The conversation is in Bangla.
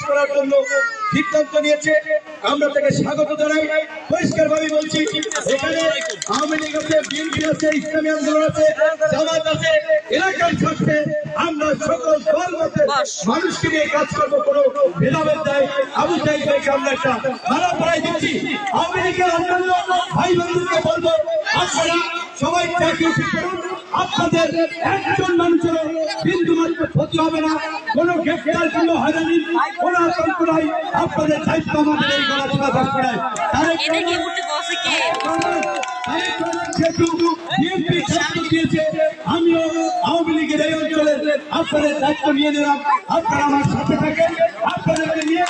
করার জন্য সিদ্ধান্ত নিয়েছে। আমরা তাকে স্বাগত জানাই। পরিষ্কারভাবে বলছি, এখানে আওয়ামী লীগ আছে, বিএনপি আছে, ইসলামী আন্দোলন আছে, জামাত আছে, এলাকার স্বার্থে আমরা সকল দল মতে মানুষকে নিয়ে কাজ করবো। কোনো ভেদাভেদ নাই। আবু সাইদ ভাইকে আমরা একটা ভালো পড়াই দিচ্ছি। আওয়ামী লীগের অন্যান্য ভাই বন্ধুকে বলবো, আপনারা সবাই চাকরি করুন। আপনাদের একজন মানুষের বিন্দু মাত্র ক্ষতি হবে না। কোনো গ্রেফতার, কোনো হয়রানি, কোনো আতঙ্ক নাই। আপনাদের দায়িত্ব আমাদের এই গলা শোনা থাকবে না। আমিও আওয়ামী লীগের এই অঞ্চলের আপনাদের দায়িত্ব নিয়ে নিলাম। আপনারা আমার সাথে থাকেন। আপনাদেরকে নিয়ে